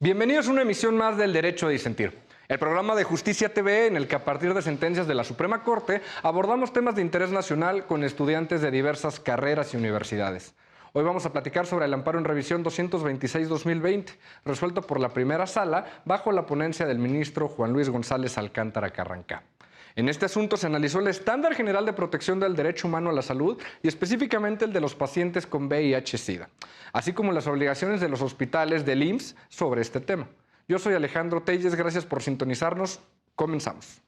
Bienvenidos a una emisión más del Derecho a Disentir, el programa de Justicia TV en el que a partir de sentencias de la Suprema Corte abordamos temas de interés nacional con estudiantes de diversas carreras y universidades. Hoy vamos a platicar sobre el amparo en revisión 226-2020, resuelto por la primera sala bajo la ponencia del ministro Juan Luis González Alcántara Carrancá. En este asunto se analizó el estándar general de protección del derecho humano a la salud y específicamente el de los pacientes con VIH-Sida, así como las obligaciones de los hospitales del IMSS sobre este tema. Yo soy Alejandro Telles, gracias por sintonizarnos. Comenzamos.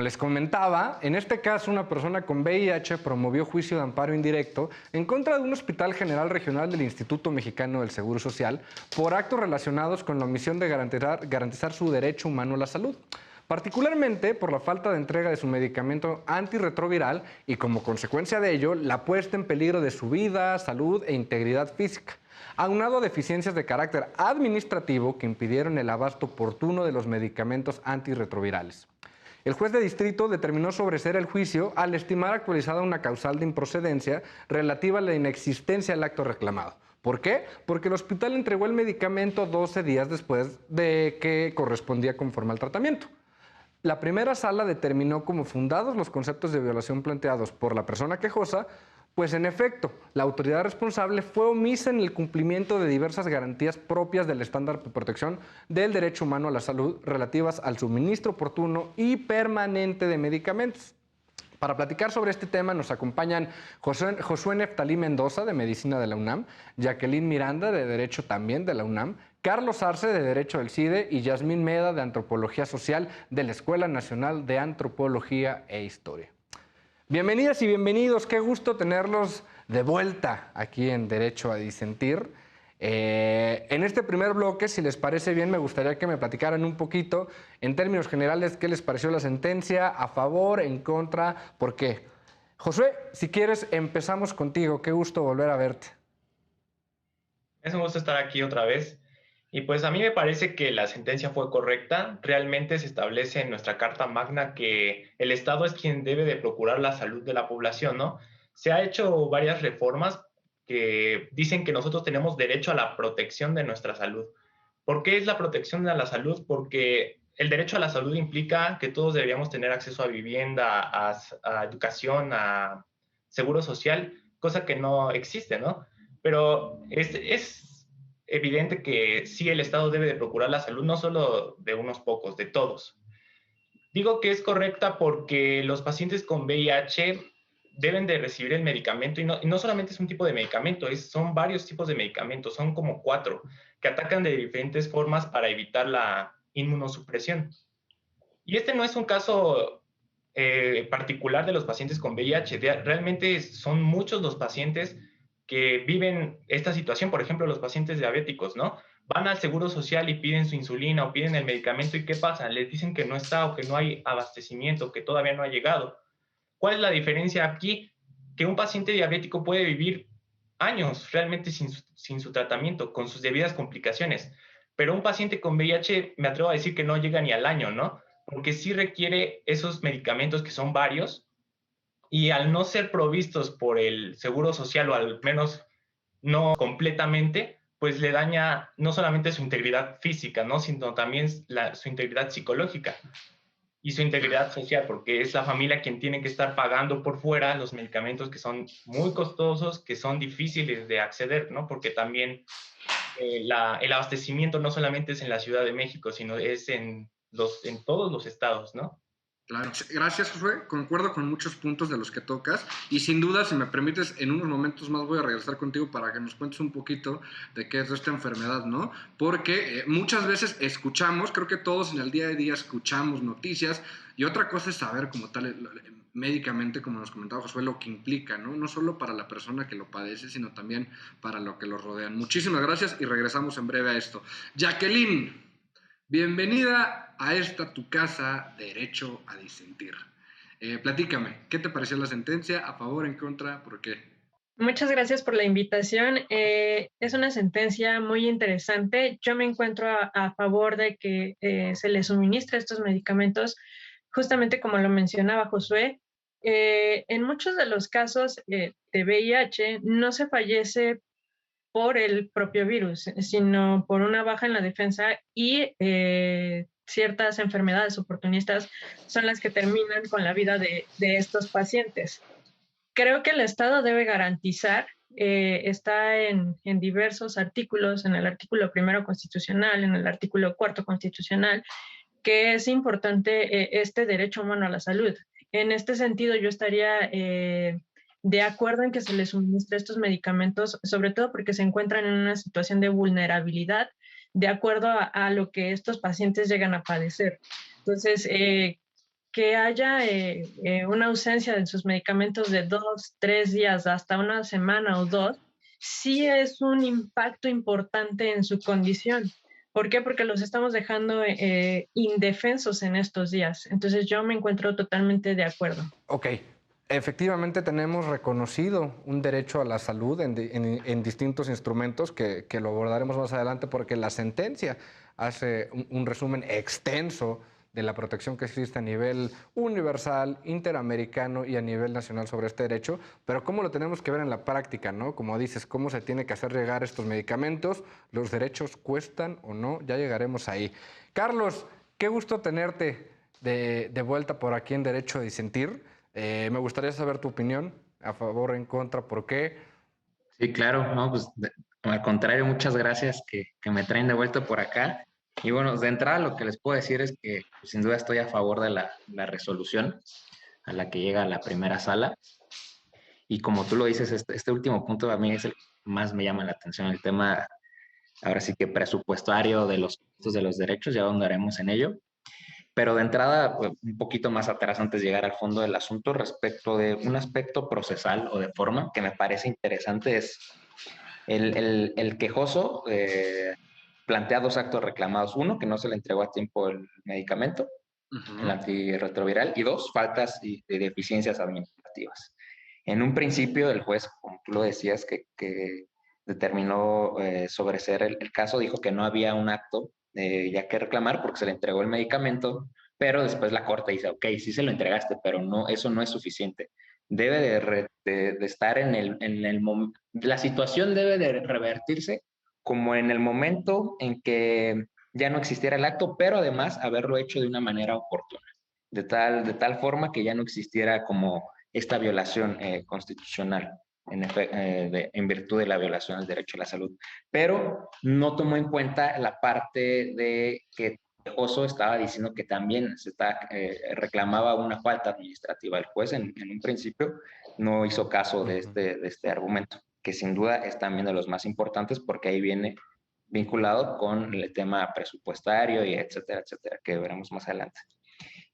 Les comentaba, en este caso una persona con VIH promovió juicio de amparo indirecto en contra de un hospital general regional del Instituto Mexicano del Seguro Social por actos relacionados con la omisión de garantizar su derecho humano a la salud, particularmente por la falta de entrega de su medicamento antirretroviral y como consecuencia de ello la puesta en peligro de su vida, salud e integridad física, aunado a deficiencias de carácter administrativo que impidieron el abasto oportuno de los medicamentos antirretrovirales. El juez de distrito determinó sobreseer el juicio al estimar actualizada una causal de improcedencia relativa a la inexistencia del acto reclamado. ¿Por qué? Porque el hospital entregó el medicamento 12 días después de que correspondía conforme al tratamiento. La primera sala determinó como fundados los conceptos de violación planteados por la persona quejosa, pues en efecto, la autoridad responsable fue omisa en el cumplimiento de diversas garantías propias del estándar de protección del derecho humano a la salud relativas al suministro oportuno y permanente de medicamentos. Para platicar sobre este tema nos acompañan Josué Neftalí Mendoza, de Medicina de la UNAM, Jacqueline Miranda, de Derecho también de la UNAM, Carlos Arce, de Derecho del CIDE, y Yasmín Meda, de Antropología Social de la Escuela Nacional de Antropología e Historia. Bienvenidas y bienvenidos, qué gusto tenerlos de vuelta aquí en Derecho a Disentir. En este primer bloque, si les parece bien, me gustaría que me platicaran un poquito, en términos generales, qué les pareció la sentencia, a favor, en contra, por qué. Josué, si quieres, empezamos contigo. Qué gusto volver a verte. Es un gusto estar aquí otra vez. Y pues a mí me parece que la sentencia fue correcta. Realmente se establece en nuestra Carta Magna que el Estado es quien debe de procurar la salud de la población, ¿no? Se ha hecho varias reformas que dicen que nosotros tenemos derecho a la protección de nuestra salud. ¿Por qué es la protección de la salud? Porque el derecho a la salud implica que todos deberíamos tener acceso a vivienda, a educación, a seguro social, cosa que no existe, ¿no? Pero es evidente que sí el Estado debe de procurar la salud, no solo de unos pocos, de todos. Digo que es correcta porque los pacientes con VIH deben de recibir el medicamento y no solamente es un tipo de medicamento, son varios tipos de medicamentos, son como 4, que atacan de diferentes formas para evitar la inmunosupresión. Y este no es un caso particular de los pacientes con VIH, realmente son muchos los pacientes que viven esta situación, por ejemplo, los pacientes diabéticos, ¿no? Van al Seguro Social y piden su insulina o piden el medicamento y ¿qué pasa? Les dicen que no está o que no hay abastecimiento, que todavía no ha llegado. ¿Cuál es la diferencia aquí? Que un paciente diabético puede vivir años realmente sin su tratamiento, con sus debidas complicaciones, pero un paciente con VIH me atrevo a decir que no llega ni al año, ¿no? Porque sí requiere esos medicamentos que son varios y al no ser provistos por el Seguro Social o al menos no completamente, pues le daña no solamente su integridad física, ¿no? Sino también su integridad psicológica y su integridad social, porque es la familia quien tiene que estar pagando por fuera los medicamentos que son muy costosos, que son difíciles de acceder, ¿no? Porque también el abastecimiento no solamente es en la Ciudad de México, sino es en todos los estados, ¿no? Claro, gracias Josué, concuerdo con muchos puntos de los que tocas y sin duda, si me permites, en unos momentos más voy a regresar contigo para que nos cuentes un poquito de qué es esta enfermedad, ¿no? Porque muchas veces escuchamos, creo que todos en el día a día escuchamos noticias y otra cosa es saber como tal médicamente, como nos comentaba Josué, lo que implica, ¿no? No solo para la persona que lo padece, sino también para lo que lo rodean. Muchísimas gracias y regresamos en breve a esto. Jacqueline, Bienvenida a esta tu casa, Derecho a Disentir. Platícame, ¿qué te pareció la sentencia? ¿A favor, en contra? ¿Por qué? Muchas gracias por la invitación. Es una sentencia muy interesante. Yo me encuentro a favor de que se le suministre estos medicamentos, justamente como lo mencionaba Josué. En muchos de los casos de VIH no se fallece por el propio virus, sino por una baja en la defensa y ciertas enfermedades oportunistas son las que terminan con la vida de estos pacientes. Creo que el Estado debe garantizar, está en diversos artículos, en el artículo primero constitucional, en el artículo cuarto constitucional, que es importante este derecho humano a la salud. En este sentido, yo estaría de acuerdo en que se les suministre estos medicamentos, sobre todo porque se encuentran en una situación de vulnerabilidad, de acuerdo a lo que estos pacientes llegan a padecer. Entonces, que haya una ausencia de sus medicamentos de 2, 3 días hasta una semana o 2, sí es un impacto importante en su condición. ¿Por qué? Porque los estamos dejando indefensos en estos días. Entonces yo me encuentro totalmente de acuerdo. Ok, efectivamente tenemos reconocido un derecho a la salud en distintos instrumentos que lo abordaremos más adelante porque la sentencia hace un resumen extenso de la protección que existe a nivel universal, interamericano y a nivel nacional sobre este derecho, pero cómo lo tenemos que ver en la práctica, ¿no? Como dices, cómo se tiene que hacer llegar estos medicamentos, los derechos cuestan o no, ya llegaremos ahí. Carlos, qué gusto tenerte de vuelta por aquí en Derecho a Disentir. Me gustaría saber tu opinión, a favor, en contra, ¿por qué? Sí, claro, no, pues al contrario, muchas gracias que me traen de vuelta por acá. Y bueno, de entrada lo que les puedo decir es que pues, sin duda estoy a favor de la resolución a la que llega la primera sala. Y como tú lo dices, este último punto a mí es el que más me llama la atención, el tema ahora sí que presupuestario de los costos de los derechos, ya ahondaremos en ello. Pero de entrada, pues, un poquito más atrás, antes de llegar al fondo del asunto, respecto de un aspecto procesal o de forma que me parece interesante, es el quejoso plantea dos actos reclamados. Uno, que no se le entregó a tiempo el medicamento, el antirretroviral, y dos, faltas y deficiencias administrativas. En un principio, el juez, como tú lo decías, que determinó sobreseer el caso, dijo que no había un acto ya que reclamar porque se le entregó el medicamento, pero después la corte dice, ok, sí se lo entregaste, pero no, eso no es suficiente. Debe de estar la situación debe de revertirse como en el momento en que ya no existiera el acto, pero además haberlo hecho de una manera oportuna, de tal forma que ya no existiera como esta violación constitucional en virtud de la violación del derecho a la salud. Pero no tomó en cuenta la parte de que Oso estaba diciendo que también reclamaba una falta administrativa. El juez en un principio no hizo caso de este argumento, que sin duda es también de los más importantes porque ahí viene vinculado con el tema presupuestario y etcétera, etcétera, que veremos más adelante.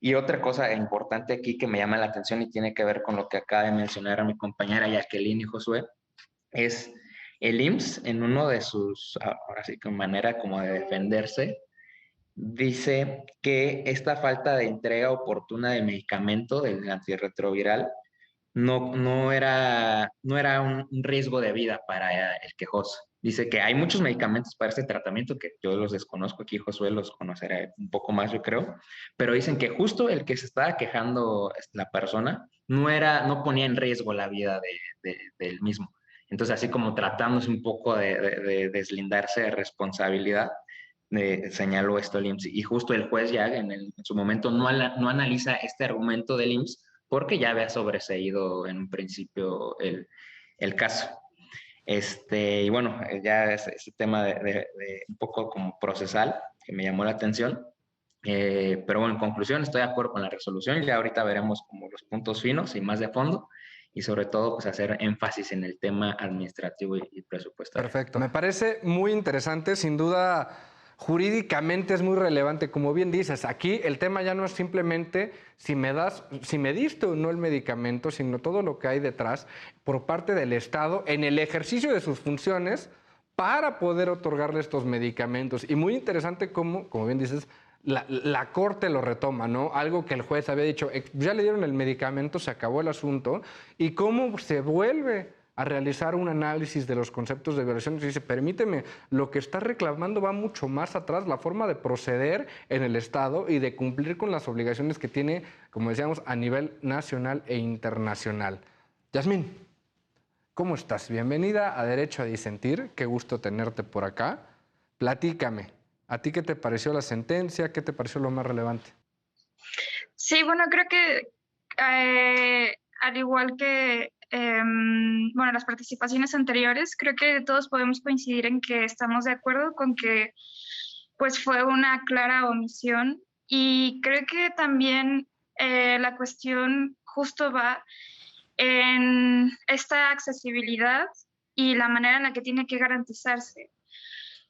Y otra cosa importante aquí que me llama la atención y tiene que ver con lo que acaba de mencionar a mi compañera Jacqueline y Josué, es el IMSS en uno de sus, ahora sí que manera como de defenderse, dice que esta falta de entrega oportuna de medicamento del antirretroviral no era un riesgo de vida para el quejoso. Dice que hay muchos medicamentos para este tratamiento que yo los desconozco, aquí Josué los conocerá un poco más, yo creo, pero dicen que justo el que se estaba quejando la persona no ponía en riesgo la vida del mismo. Entonces, así como tratándose un poco de deslindarse de responsabilidad, señaló esto el IMSS. Y justo el juez ya en su momento no analiza este argumento del IMSS porque ya había sobreseído en un principio el caso. Y bueno, ya ese tema de un poco como procesal que me llamó la atención. Pero bueno, en conclusión, estoy de acuerdo con la resolución. Ya ahorita veremos como los puntos finos y más de fondo. Y sobre todo, pues hacer énfasis en el tema administrativo y presupuestario. Perfecto. Me parece muy interesante, sin duda. Jurídicamente es muy relevante, como bien dices, aquí el tema ya no es simplemente si me diste o no el medicamento, sino todo lo que hay detrás por parte del Estado en el ejercicio de sus funciones para poder otorgarle estos medicamentos. Y muy interesante cómo, como bien dices, la corte lo retoma, ¿no? Algo que el juez había dicho, ya le dieron el medicamento, se acabó el asunto, y cómo se vuelve a realizar un análisis de los conceptos de violación. Y dice, permíteme, lo que está reclamando va mucho más atrás, la forma de proceder en el Estado y de cumplir con las obligaciones que tiene, como decíamos, a nivel nacional e internacional. Yasmín, ¿cómo estás? Bienvenida a Derecho a Disentir, qué gusto tenerte por acá. Platícame, ¿a ti qué te pareció la sentencia? ¿Qué te pareció lo más relevante? Sí, bueno, creo que al igual que bueno, las participaciones anteriores, creo que todos podemos coincidir en que estamos de acuerdo con que pues fue una clara omisión, y creo que también la cuestión justo va en esta accesibilidad y la manera en la que tiene que garantizarse.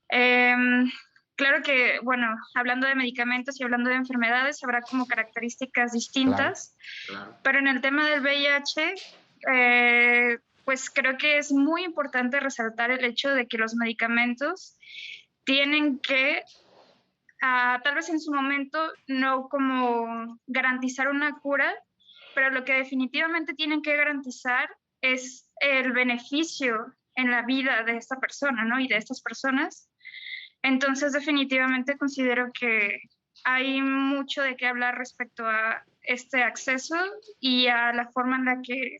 Claro que, bueno, hablando de medicamentos y hablando de enfermedades, habrá como características distintas, Claro. pero en el tema del VIH, pues creo que es muy importante resaltar el hecho de que los medicamentos tienen que, tal vez en su momento, no como garantizar una cura, pero lo que definitivamente tienen que garantizar es el beneficio en la vida de esta persona, ¿no? Y de estas personas. Entonces, definitivamente considero que hay mucho de qué hablar respecto a este acceso y a la forma en la que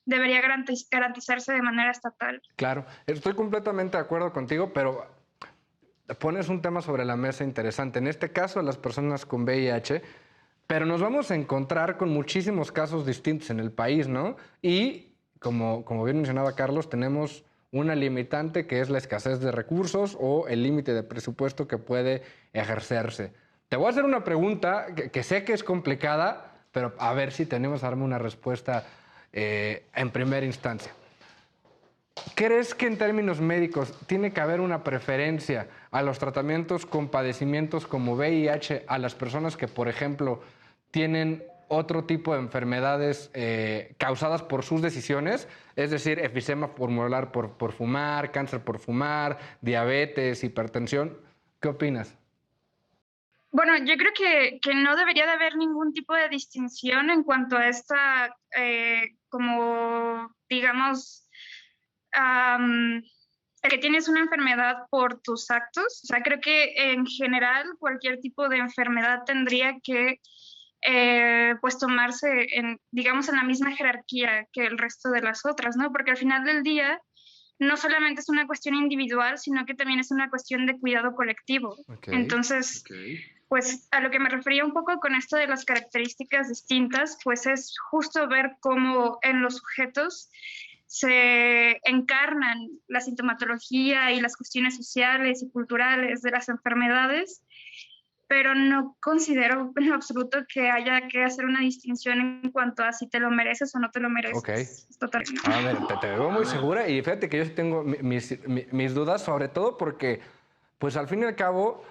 debería garantizarse de manera estatal. Claro, estoy completamente de acuerdo contigo, pero pones un tema sobre la mesa interesante. En este caso, las personas con VIH, pero nos vamos a encontrar con muchísimos casos distintos en el país, ¿no? Y, como bien mencionaba Carlos, tenemos una limitante que es la escasez de recursos o el límite de presupuesto que puede ejercerse. Te voy a hacer una pregunta que sé que es complicada, pero a ver si tenemos a darme una respuesta en primera instancia. ¿Crees que en términos médicos tiene que haber una preferencia a los tratamientos con padecimientos como VIH a las personas que, por ejemplo, tienen otro tipo de enfermedades causadas por sus decisiones? Es decir, efisema pulmonar por fumar, cáncer por fumar, diabetes, hipertensión. ¿Qué opinas? Bueno, yo creo que no debería de haber ningún tipo de distinción en cuanto a esta, como, digamos, que tienes una enfermedad por tus actos. O sea, creo que en general cualquier tipo de enfermedad tendría que pues tomarse digamos, en la misma jerarquía que el resto de las otras, ¿no? Porque al final del día no solamente es una cuestión individual, sino que también es una cuestión de cuidado colectivo. Entonces, pues a lo que me refería un poco con esto de las características distintas, pues es justo ver cómo en los sujetos se encarnan la sintomatología y las cuestiones sociales y culturales de las enfermedades, pero no considero en lo absoluto que haya que hacer una distinción en cuanto a si te lo mereces o no te lo mereces. Ok. Totalmente. A ver, te veo muy segura y fíjate que yo sí tengo mis dudas, sobre todo porque, pues al fin y al cabo,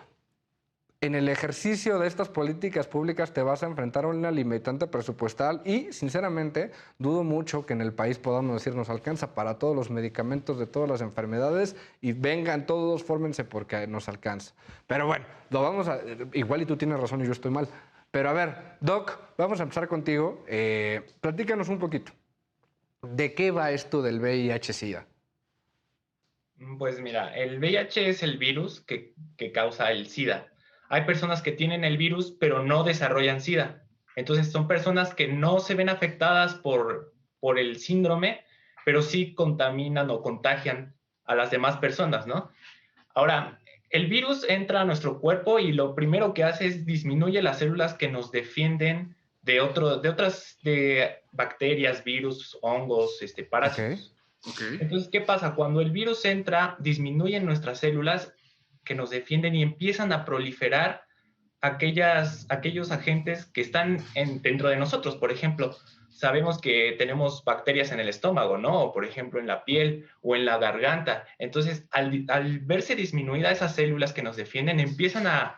en el ejercicio de estas políticas públicas te vas a enfrentar a una limitante presupuestal y, sinceramente, dudo mucho que en el país podamos decir nos alcanza para todos los medicamentos de todas las enfermedades y vengan todos, fórmense porque nos alcanza. Pero bueno, lo vamos a... Igual y tú tienes razón y yo estoy mal. Pero a ver, Doc, vamos a empezar contigo. Platícanos un poquito. ¿De qué va esto del VIH-Sida? Pues mira, el VIH es el virus que causa el SIDA. Hay personas que tienen el virus, pero no desarrollan SIDA. Entonces son personas que no se ven afectadas por el síndrome, pero sí contaminan o contagian a las demás personas, ¿no? Ahora, el virus entra a nuestro cuerpo y lo primero que hace es disminuye las células que nos defienden de otras bacterias, virus, hongos, parásitos. Okay. Entonces, ¿qué pasa? Cuando el virus entra, disminuyen nuestras células que nos defienden y empiezan a proliferar aquellos agentes que están dentro de nosotros. Por ejemplo, sabemos que tenemos bacterias en el estómago, ¿no? O por ejemplo en la piel o en la garganta. Entonces, al verse disminuidas esas células que nos defienden, empiezan a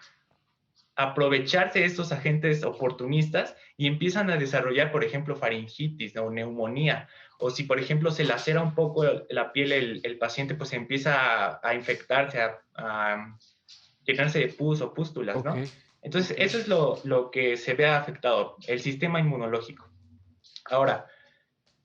aprovecharse de estos agentes oportunistas y empiezan a desarrollar, por ejemplo, faringitis o neumonía. O si, por ejemplo, se lacera un poco la piel el paciente, pues empieza a infectarse, a llenarse de pus o pústulas, ¿no? Entonces, eso es lo que se ve afectado, el sistema inmunológico. Ahora,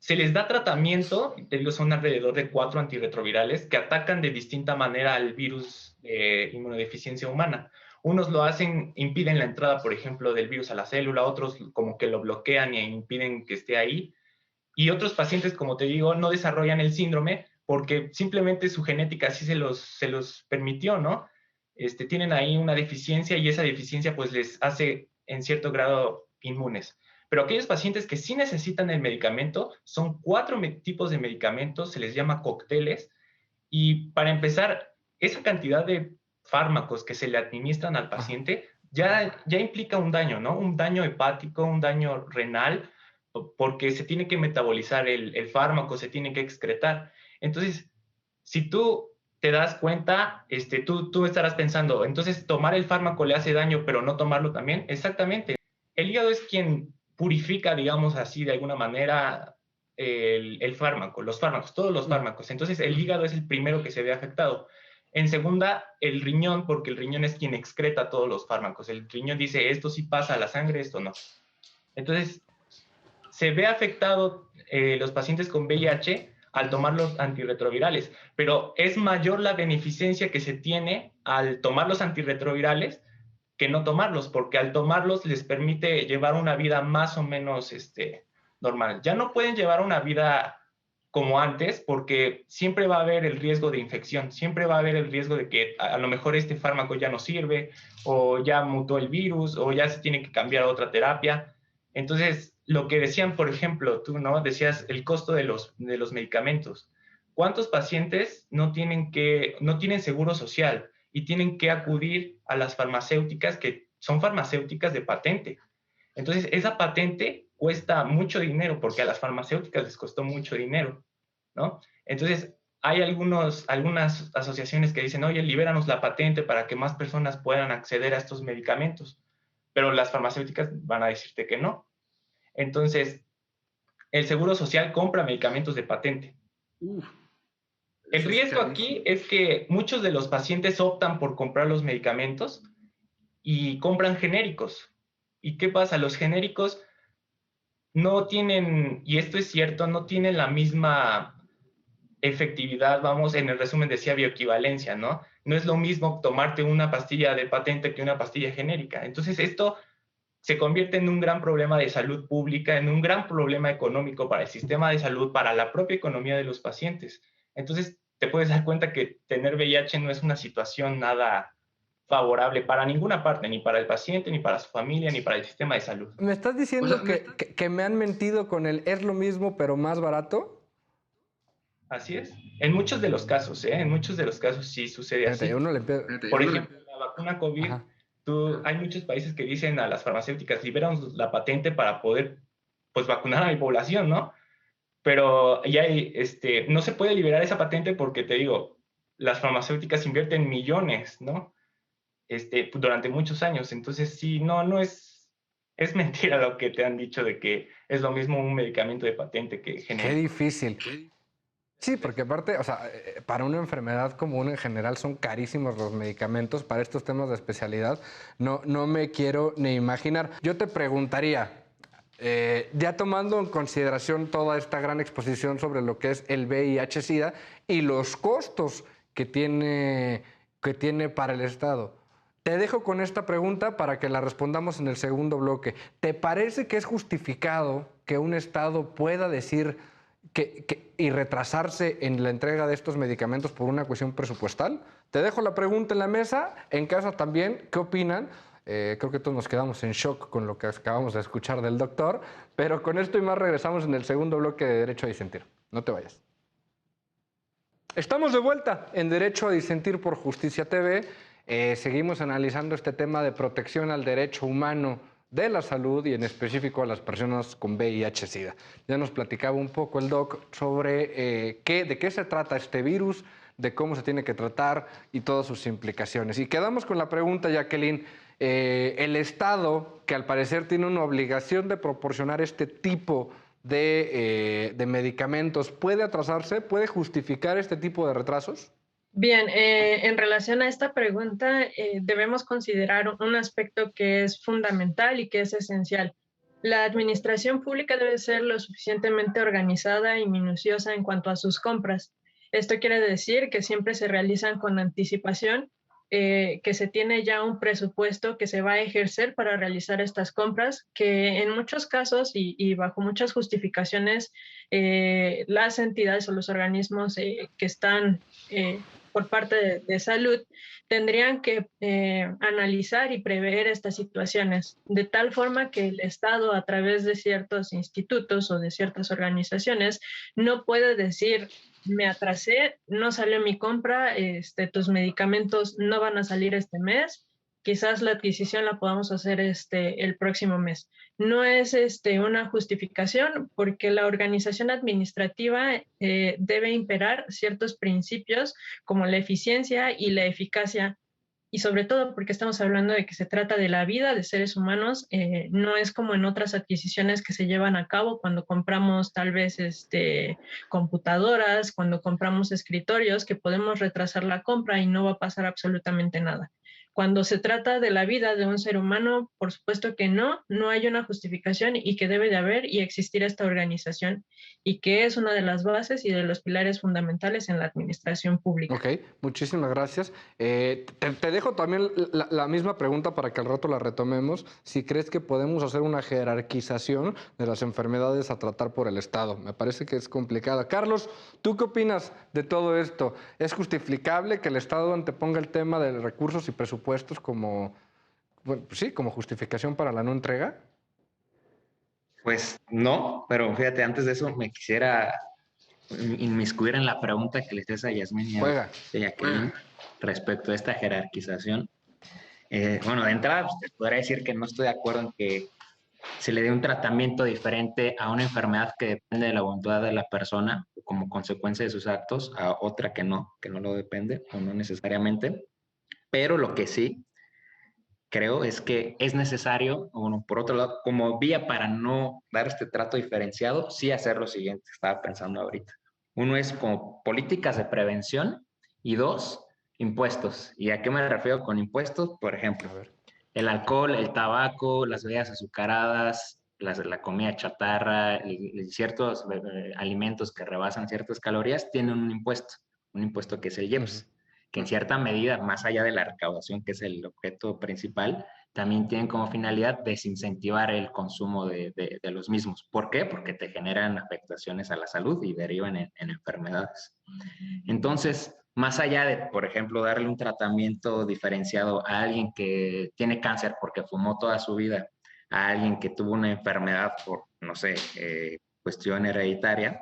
se les da tratamiento, te digo, son alrededor de 4 antirretrovirales que atacan de distinta manera al virus de inmunodeficiencia humana. Unos lo hacen, impiden la entrada, por ejemplo, del virus a la célula, otros como que lo bloquean e impiden que esté ahí. Y otros pacientes, como te digo, no desarrollan el síndrome porque simplemente su genética así se los permitió, ¿no? Tienen ahí una deficiencia y esa deficiencia pues les hace en cierto grado inmunes. Pero aquellos pacientes que sí necesitan el medicamento, son 4 tipos de medicamentos, se les llama cócteles. Y para empezar, esa cantidad de fármacos que se le administran al paciente ya implica un daño, ¿no? Un daño hepático, un daño renal, porque se tiene que metabolizar el fármaco, se tiene que excretar. Entonces, si tú te das cuenta, tú estarás pensando, entonces tomar el fármaco le hace daño, pero no tomarlo también. Exactamente. El hígado es quien purifica, digamos así, de alguna manera, el fármaco, los fármacos, todos los fármacos. Entonces, el hígado es el primero que se ve afectado. En segunda, el riñón, porque el riñón es quien excreta todos los fármacos. El riñón dice, esto sí pasa a la sangre, esto no. Entonces, se ve afectado los pacientes con VIH al tomar los antirretrovirales, pero es mayor la beneficencia que se tiene al tomar los antirretrovirales que no tomarlos, porque al tomarlos les permite llevar una vida más o menos normal. Ya no pueden llevar una vida como antes, porque siempre va a haber el riesgo de infección, siempre va a haber el riesgo de que a lo mejor este fármaco ya no sirve, o ya mutó el virus, o ya se tiene que cambiar a otra terapia. Entonces, lo que decían, por ejemplo, tú, ¿no? Decías el costo de los medicamentos. ¿Cuántos pacientes no tienen seguro social y tienen que acudir a las farmacéuticas que son farmacéuticas de patente? Entonces, esa patente cuesta mucho dinero porque a las farmacéuticas les costó mucho dinero, ¿no? Entonces, hay algunas asociaciones que dicen, oye, libéranos la patente para que más personas puedan acceder a estos medicamentos, pero las farmacéuticas van a decirte que no. Entonces, el Seguro Social compra medicamentos de patente. El riesgo aquí es que muchos de los pacientes optan por comprar los medicamentos y compran genéricos. ¿Y qué pasa? Los genéricos no tienen, y esto es cierto, no tienen la misma efectividad, vamos, en el resumen decía bioequivalencia, ¿no? No es lo mismo tomarte una pastilla de patente que una pastilla genérica. Entonces, esto se convierte en un gran problema de salud pública, en un gran problema económico para el sistema de salud, para la propia economía de los pacientes. Entonces, te puedes dar cuenta que tener VIH no es una situación nada favorable para ninguna parte, ni para el paciente, ni para su familia, ni para el sistema de salud. ¿Me estás diciendo que me han mentido con el es lo mismo pero más barato? Así es. En muchos de los casos, en muchos de los casos sí sucede así. Por ejemplo, la vacuna COVID, hay muchos países que dicen a las farmacéuticas, liberanos la patente para poder, pues, vacunar a mi población, ¿no? Pero ya no se puede liberar esa patente porque, te digo, las farmacéuticas invierten millones, ¿no? Durante muchos años. Entonces, sí, no es mentira lo que te han dicho de que es lo mismo un medicamento de patente que genérico. Qué difícil. Sí, porque aparte, o sea, para una enfermedad común en general son carísimos los medicamentos. Para estos temas de especialidad no me quiero ni imaginar. Yo te preguntaría, ya tomando en consideración toda esta gran exposición sobre lo que es el VIH-Sida y los costos que tiene para el Estado, te dejo con esta pregunta para que la respondamos en el segundo bloque. ¿Te parece que es justificado que un Estado pueda decir y retrasarse en la entrega de estos medicamentos por una cuestión presupuestal? Te dejo la pregunta en la mesa. En casa también, ¿qué opinan? Creo que todos nos quedamos en shock con lo que acabamos de escuchar del doctor, pero con esto y más regresamos en el segundo bloque de Derecho a Disentir. No te vayas. Estamos de vuelta en Derecho a Disentir por Justicia TV. Seguimos analizando este tema de protección al derecho humano de la salud y en específico a las personas con VIH-Sida. Ya nos platicaba un poco el doc sobre de qué se trata este virus, de cómo se tiene que tratar y todas sus implicaciones. Y quedamos con la pregunta, Jacqueline, el Estado, que al parecer tiene una obligación de proporcionar este tipo de medicamentos, ¿puede atrasarse? ¿Puede justificar este tipo de retrasos? Bien, en relación a esta pregunta, debemos considerar un aspecto que es fundamental y que es esencial. La administración pública debe ser lo suficientemente organizada y minuciosa en cuanto a sus compras. Esto quiere decir que siempre se realizan con anticipación, que se tiene ya un presupuesto que se va a ejercer para realizar estas compras, que en muchos casos y bajo muchas justificaciones, las entidades o los organismos que están por parte de salud tendrían que analizar y prever estas situaciones, de tal forma que el Estado, a través de ciertos institutos o de ciertas organizaciones, no puede decir, me atrasé, no salió mi compra, tus medicamentos no van a salir este mes, quizás la adquisición la podamos hacer el próximo mes. No es una justificación porque la organización administrativa debe imperar ciertos principios como la eficiencia y la eficacia, y sobre todo porque estamos hablando de que se trata de la vida de seres humanos, no es como en otras adquisiciones que se llevan a cabo cuando compramos tal vez computadoras, cuando compramos escritorios, que podemos retrasar la compra y no va a pasar absolutamente nada. Cuando se trata de la vida de un ser humano, por supuesto que no hay una justificación y que debe de haber y existir esta organización y que es una de las bases y de los pilares fundamentales en la administración pública. Ok, muchísimas gracias. Te dejo también la misma pregunta para que al rato la retomemos. Si crees que podemos hacer una jerarquización de las enfermedades a tratar por el Estado. Me parece que es complicada. Carlos, ¿tú qué opinas de todo esto? ¿Es justificable que el Estado anteponga el tema de recursos y presupuestos como, bueno, sí, como justificación para la no entrega? Pues no, pero fíjate, antes de eso me quisiera inmiscuir en la pregunta que le hiciste a Yasmín y a Jacqueline respecto a esta jerarquización. Bueno, de entrada, pues, te podría decir que no estoy de acuerdo en que se le dé un tratamiento diferente a una enfermedad que depende de la voluntad de la persona como consecuencia de sus actos, a otra que no lo depende o no necesariamente. Pero lo que sí creo es que es necesario, bueno, por otro lado, como vía para no dar este trato diferenciado, sí hacer lo siguiente, estaba pensando ahorita. Uno es como políticas de prevención y dos, impuestos. ¿Y a qué me refiero con impuestos? Por ejemplo, el alcohol, el tabaco, las bebidas azucaradas, la comida chatarra, ciertos alimentos que rebasan ciertas calorías tienen un impuesto que es el IEPS, que en cierta medida, más allá de la recaudación, que es el objeto principal, también tienen como finalidad desincentivar el consumo de los mismos. ¿Por qué? Porque te generan afectaciones a la salud y derivan en enfermedades. Entonces, más allá de, por ejemplo, darle un tratamiento diferenciado a alguien que tiene cáncer porque fumó toda su vida, a alguien que tuvo una enfermedad por, no sé, cuestión hereditaria,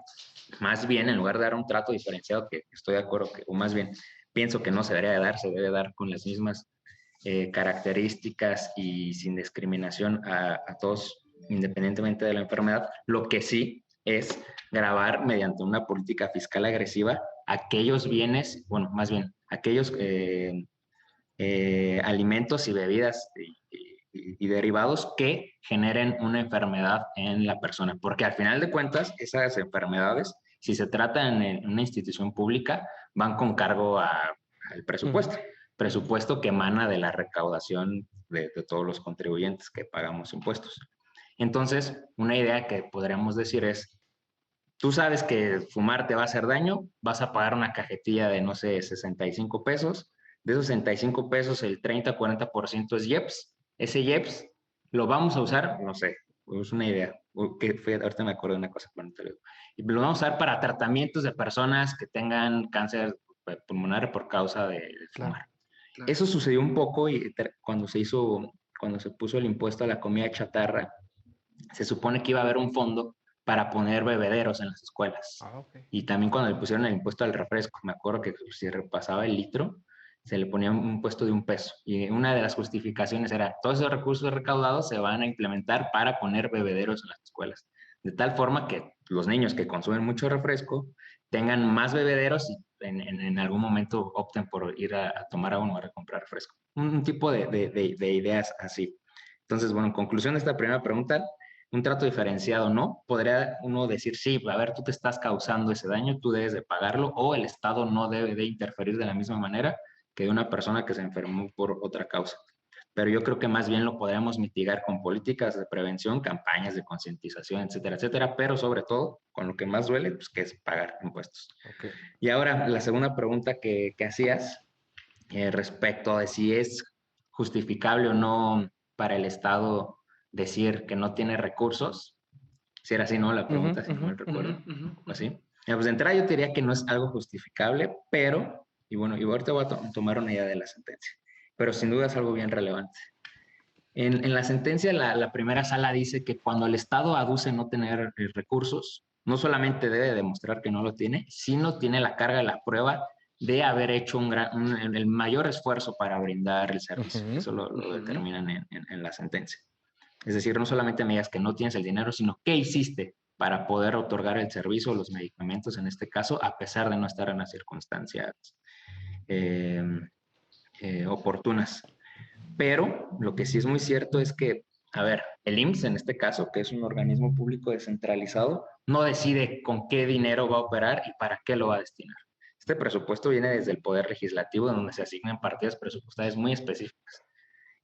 más bien, en lugar de dar un trato diferenciado, que estoy de acuerdo, o más bien pienso que no se debería de dar, se debe dar con las mismas características y sin discriminación a todos, independientemente de la enfermedad. Lo que sí es gravar mediante una política fiscal agresiva aquellos bienes, bueno, más bien, aquellos alimentos y bebidas y derivados que generen una enfermedad en la persona. Porque al final de cuentas, esas enfermedades, si se tratan en una institución pública, van con cargo al presupuesto. Presupuesto que emana de la recaudación de todos los contribuyentes que pagamos impuestos. Entonces, una idea que podríamos decir es, tú sabes que fumar te va a hacer daño, vas a pagar una cajetilla de, no sé, 65 pesos. De esos 65 pesos, el 30-40% es IEPS. Ese IEPS lo vamos a usar, no sé, es una idea. Ahorita me acuerdo de una cosa. Y lo vamos a usar para tratamientos de personas que tengan cáncer pulmonar por causa de fumar. Claro. Eso sucedió un poco y cuando se puso el impuesto a la comida chatarra, se supone que iba a haber un fondo para poner bebederos en las escuelas. Okay. Y también cuando le pusieron el impuesto al refresco, me acuerdo que si repasaba el litro, se le ponía un impuesto de $1. Y una de las justificaciones era, todos esos recursos recaudados se van a implementar para poner bebederos en las escuelas. De tal forma que los niños que consumen mucho refresco tengan más bebederos y en algún momento opten por ir a tomar agua o a comprar fresco. Un tipo de ideas así. Entonces, bueno, en conclusión de esta primera pregunta, un trato diferenciado, ¿no? Podría uno decir, sí, a ver, tú te estás causando ese daño, tú debes de pagarlo, o el Estado no debe de interferir de la misma manera que de una persona que se enfermó por otra causa. Pero yo creo que más bien lo podríamos mitigar con políticas de prevención, campañas de concientización, etcétera, etcétera, pero sobre todo, con lo que más duele, pues que es pagar impuestos. Okay. Y ahora, la segunda pregunta que hacías respecto de si es justificable o no para el Estado decir que no tiene recursos, si era así, ¿no? La pregunta, si no mal recuerdo, así. Pues de entrada yo te diría que no es algo justificable, pero, y bueno, y ahorita voy a tomar una idea de la sentencia, pero sin duda es algo bien relevante. En la sentencia, la primera sala dice que cuando el Estado aduce no tener recursos, no solamente debe demostrar que no lo tiene, sino tiene la carga de la prueba de haber hecho el mayor esfuerzo para brindar el servicio. Eso lo determinan en la sentencia. Es decir, no solamente me digas que no tienes el dinero, sino qué hiciste para poder otorgar el servicio o los medicamentos, en este caso, a pesar de no estar en las circunstancias oportunas. Pero lo que sí es muy cierto es que, a ver, el IMSS en este caso, que es un organismo público descentralizado, no decide con qué dinero va a operar y para qué lo va a destinar. Este presupuesto viene desde el Poder Legislativo, donde se asignan partidas presupuestarias muy específicas.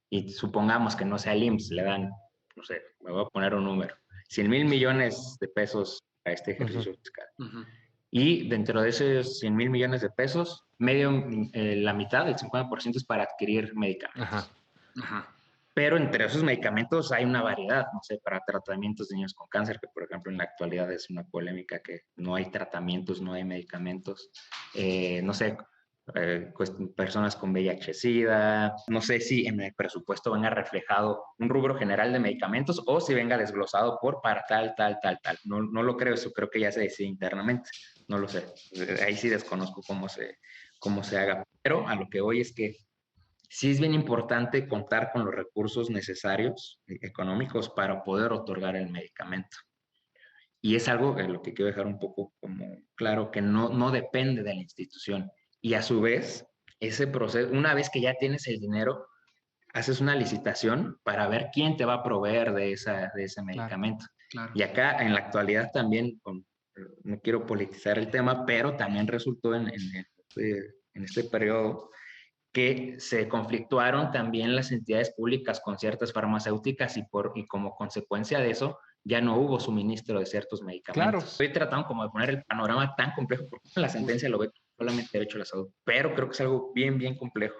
Y supongamos que no sea el IMSS, le dan, no sé, me voy a poner un número, 100,000 millones de pesos a este ejercicio fiscal. Y dentro de esos 100,000 millones de pesos, la mitad, el 50% es para adquirir medicamentos. Pero entre esos medicamentos hay una variedad, no sé, para tratamientos de niños con cáncer, que por ejemplo en la actualidad es una polémica que no hay tratamientos, no hay medicamentos, no sé, personas con VIH-Sida, no sé si en el presupuesto venga reflejado un rubro general de medicamentos o si venga desglosado para tal. No lo creo, eso creo que ya se decide internamente, no lo sé, ahí sí desconozco cómo se haga, pero a lo que voy es que sí es bien importante contar con los recursos necesarios económicos para poder otorgar el medicamento. Y es algo en lo que quiero dejar un poco como claro, que no depende de la institución. Y a su vez, ese proceso, una vez que ya tienes el dinero, haces una licitación para ver quién te va a proveer de ese medicamento. Claro. Y acá, en la actualidad también, no quiero politizar el tema, pero también resultó en este periodo que se conflictuaron también las entidades públicas con ciertas farmacéuticas y como consecuencia de eso ya no hubo suministro de ciertos medicamentos. Claro. Estoy tratando como de poner el panorama tan complejo porque la sentencia lo ve solamente derecho a la salud, pero creo que es algo bien complejo.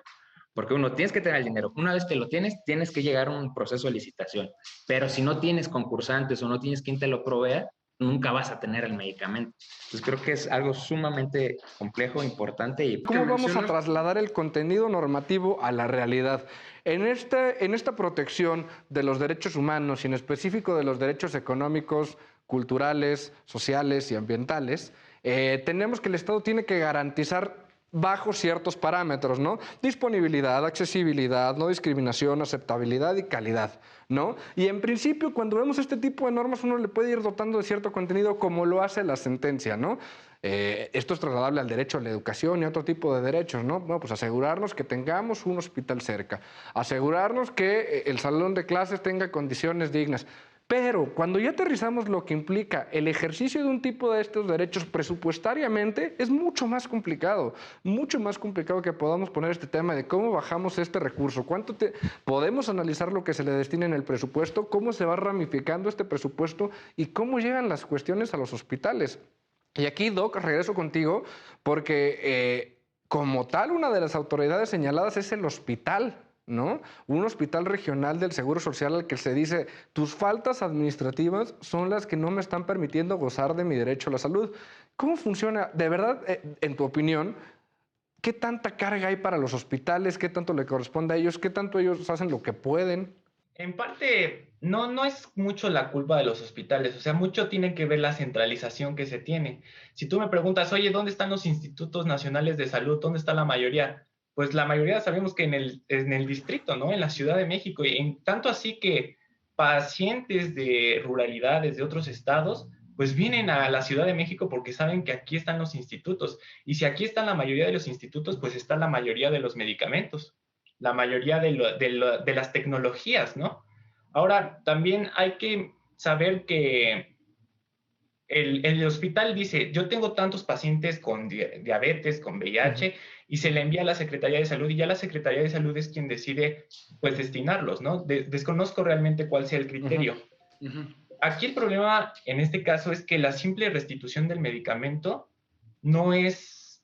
Porque tienes que tener el dinero. Una vez que lo tienes, tienes que llegar a un proceso de licitación. Pero si no tienes concursantes o no tienes quien te lo provea, nunca vas a tener el medicamento. Entonces creo que es algo sumamente complejo, importante. Y ¿cómo vamos a trasladar el contenido normativo a la realidad? En esta protección de los derechos humanos y en específico de los derechos económicos, culturales, sociales y ambientales, tenemos que el Estado tiene que garantizar bajo ciertos parámetros, ¿no? Disponibilidad, accesibilidad, no discriminación, aceptabilidad y calidad, ¿no? Y en principio, cuando vemos este tipo de normas, uno le puede ir dotando de cierto contenido como lo hace la sentencia, ¿no? Esto es trasladable al derecho a la educación y a otro tipo de derechos, ¿no? Bueno, pues asegurarnos que tengamos un hospital cerca, asegurarnos que el salón de clases tenga condiciones dignas. Pero cuando ya aterrizamos lo que implica el ejercicio de un tipo de estos derechos presupuestariamente, es mucho más complicado que podamos poner este tema de cómo bajamos este recurso, podemos analizar lo que se le destina en el presupuesto, cómo se va ramificando este presupuesto y cómo llegan las cuestiones a los hospitales. Y aquí, Doc, regreso contigo porque como tal una de las autoridades señaladas es el hospital, ¿no? Un hospital regional del Seguro Social al que se dice, tus faltas administrativas son las que no me están permitiendo gozar de mi derecho a la salud. ¿Cómo funciona? De verdad, en tu opinión, ¿qué tanta carga hay para los hospitales? ¿Qué tanto le corresponde a ellos? ¿Qué tanto ellos hacen lo que pueden? En parte, no es mucho la culpa de los hospitales, o sea, mucho tiene que ver la centralización que se tiene. Si tú me preguntas, oye, ¿dónde están los institutos nacionales de salud? ¿Dónde está la mayoría? Pues la mayoría sabemos que en el distrito, ¿no? En la Ciudad de México. Y tanto así que pacientes de ruralidades de otros estados pues vienen a la Ciudad de México porque saben que aquí están los institutos. Y si aquí están la mayoría de los institutos, pues está la mayoría de los medicamentos, la mayoría de las tecnologías, ¿no? Ahora, también hay que saber que el hospital dice, yo tengo tantos pacientes con diabetes, con VIH, y se le envía a la Secretaría de Salud, y ya la Secretaría de Salud es quien decide, pues, destinarlos, ¿no? Desconozco realmente cuál sea el criterio. Aquí el problema, en este caso, es que la simple restitución del medicamento no es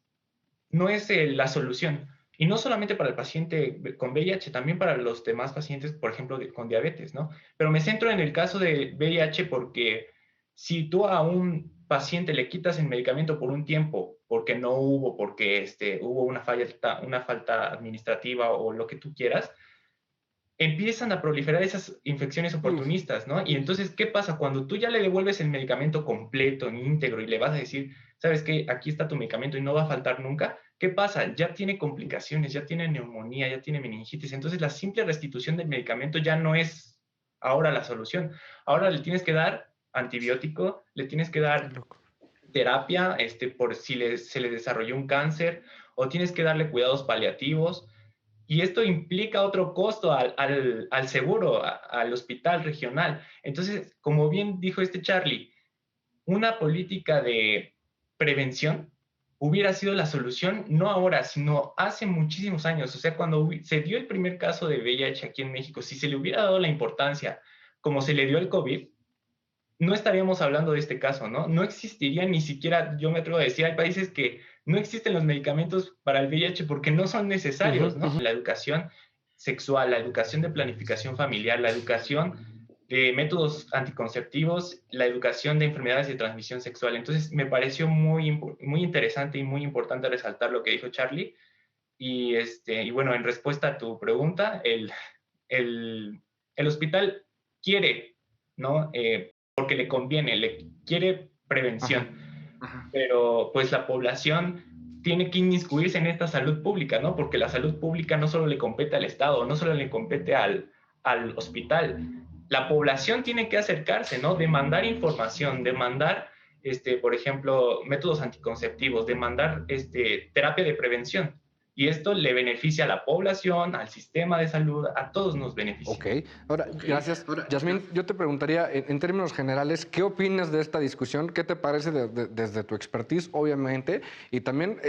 la solución. Y no solamente para el paciente con VIH, también para los demás pacientes, por ejemplo, con diabetes, ¿no? Pero me centro en el caso de VIH porque si tú a un paciente le quitas el medicamento por un tiempo, porque no hubo, porque hubo una falta administrativa o lo que tú quieras, empiezan a proliferar esas infecciones oportunistas, ¿no? Y entonces, ¿qué pasa? Cuando tú ya le devuelves el medicamento completo, íntegro, y le vas a decir, ¿sabes qué? Aquí está tu medicamento y no va a faltar nunca. ¿Qué pasa? Ya tiene complicaciones, ya tiene neumonía, ya tiene meningitis. Entonces, la simple restitución del medicamento ya no es ahora la solución. Ahora le tienes que dar antibiótico, le tienes que dar terapia por si se le desarrolló un cáncer, o tienes que darle cuidados paliativos. Y esto implica otro costo al seguro, al hospital regional. Entonces, como bien dijo Charlie, una política de prevención hubiera sido la solución, no ahora, sino hace muchísimos años. O sea, cuando se dio el primer caso de VIH aquí en México, si se le hubiera dado la importancia como se le dio el COVID, no estaríamos hablando de este caso, ¿no? No existiría ni siquiera, yo me atrevo a decir, hay países que no existen los medicamentos para el VIH porque no son necesarios, ¿no? La educación sexual, la educación de planificación familiar, la educación de métodos anticonceptivos, la educación de enfermedades de transmisión sexual. Entonces, me pareció muy interesante y muy importante resaltar lo que dijo Charlie. Y bueno, en respuesta a tu pregunta, el hospital quiere, ¿no? Porque le conviene, le quiere prevención, pero pues la población tiene que inmiscuirse en esta salud pública, ¿no? Porque la salud pública no solo le compete al Estado, no solo le compete al hospital, la población tiene que acercarse, ¿no? Demandar información, demandar, por ejemplo, métodos anticonceptivos, demandar terapia de prevención. Y esto le beneficia a la población, al sistema de salud, a todos nos beneficia. Ok, ahora, gracias. Yasmín, yo te preguntaría, en términos generales, ¿qué opinas de esta discusión? ¿Qué te parece desde tu expertise, obviamente? Y también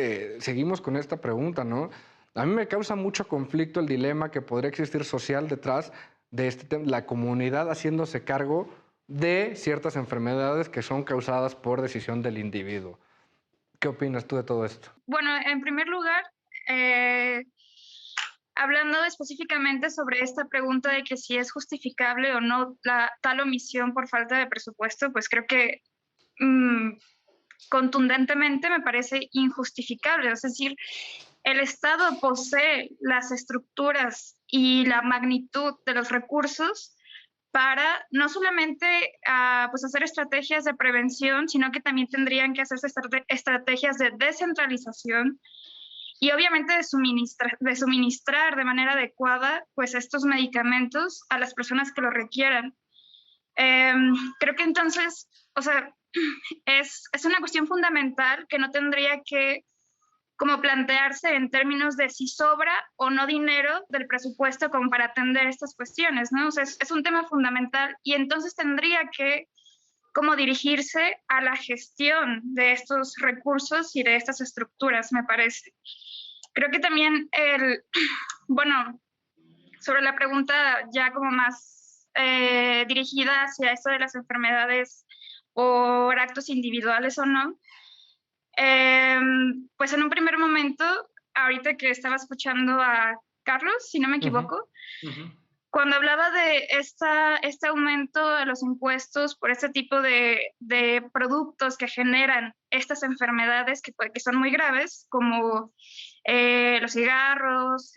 seguimos con esta pregunta, ¿no? A mí me causa mucho conflicto el dilema que podría existir social detrás de este tema, la comunidad haciéndose cargo de ciertas enfermedades que son causadas por decisión del individuo. ¿Qué opinas tú de todo esto? Bueno, en primer lugar, hablando específicamente sobre esta pregunta de que si es justificable o no tal omisión por falta de presupuesto, pues creo que contundentemente me parece injustificable. Es decir, el Estado posee las estructuras y la magnitud de los recursos para no solamente pues hacer estrategias de prevención, sino que también tendrían que hacerse estrategias de descentralización y obviamente de suministrar de manera adecuada pues estos medicamentos a las personas que lo requieran. Creo que entonces, o sea, es una cuestión fundamental que no tendría que como plantearse en términos de si sobra o no dinero del presupuesto como para atender estas cuestiones, ¿no? O sea, es un tema fundamental y entonces tendría que como dirigirse a la gestión de estos recursos y de estas estructuras, me parece. Creo que también, bueno, sobre la pregunta ya como más dirigida hacia esto de las enfermedades por actos individuales o no, pues en un primer momento, ahorita que estaba escuchando a Carlos, si no me equivoco, cuando hablaba de este aumento de los impuestos por este tipo de productos que generan estas enfermedades que son muy graves, como los cigarros,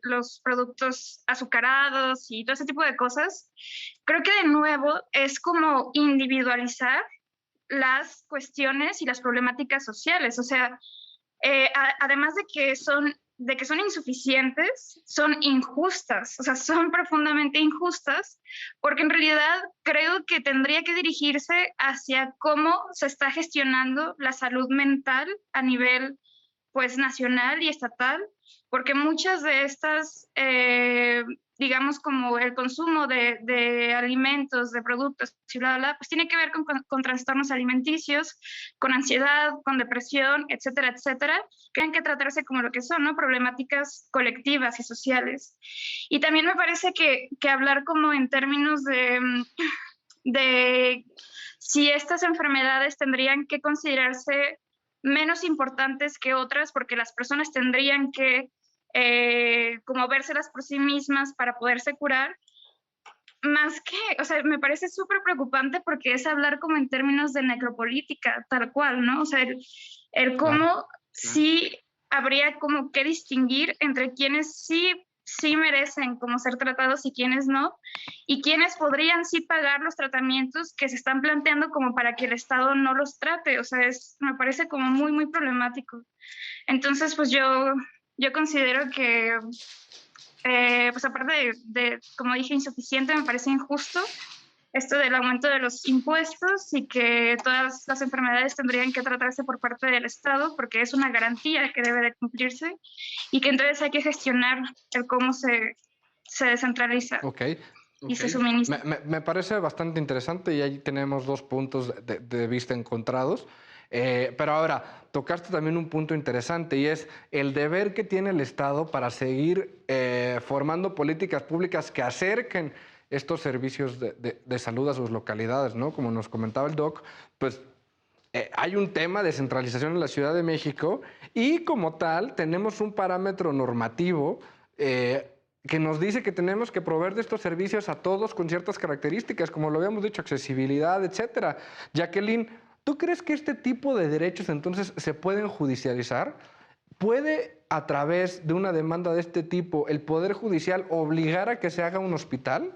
los productos azucarados y todo ese tipo de cosas, creo que de nuevo es como individualizar las cuestiones y las problemáticas sociales. O sea, además de que son de que son insuficientes, son injustas, o sea, son profundamente injustas, porque en realidad creo que tendría que dirigirse hacia cómo se está gestionando la salud mental a nivel, pues, nacional y estatal, porque muchas de estas, digamos, como el consumo de alimentos, de productos, y bla, bla, pues tiene que ver con trastornos alimenticios, con ansiedad, con depresión, etcétera, etcétera, que tienen que tratarse como lo que son, ¿no? Problemáticas colectivas y sociales. Y también me parece que hablar como en términos de si estas enfermedades tendrían que considerarse menos importantes que otras, porque las personas tendrían que como vérselas por sí mismas para poderse curar, más que, o sea, me parece súper preocupante porque es hablar como en términos de necropolítica, tal cual, ¿no? O sea, el cómo sí habría como que distinguir entre quienes sí merecen como ser tratados y quienes no, y quienes podrían sí pagar los tratamientos que se están planteando como para que el Estado no los trate, o sea, me parece como muy, muy problemático. Entonces, pues yo considero que, pues aparte como dije, insuficiente, me parece injusto esto del aumento de los impuestos y que todas las enfermedades tendrían que tratarse por parte del Estado porque es una garantía que debe de cumplirse y que entonces hay que gestionar el cómo se descentraliza y se suministra. Me parece bastante interesante y ahí tenemos dos puntos de vista encontrados. Pero ahora, tocaste también un punto interesante y es el deber que tiene el Estado para seguir formando políticas públicas que acerquen estos servicios de salud a sus localidades, ¿no? Como nos comentaba el doc, pues hay un tema de centralización en la Ciudad de México y como tal tenemos un parámetro normativo que nos dice que tenemos que proveer de estos servicios a todos con ciertas características, como lo habíamos dicho, accesibilidad, etcétera. Jacqueline, ¿tú crees que este tipo de derechos entonces se pueden judicializar? ¿Puede, a través de una demanda de este tipo, el Poder Judicial obligar a que se haga un hospital?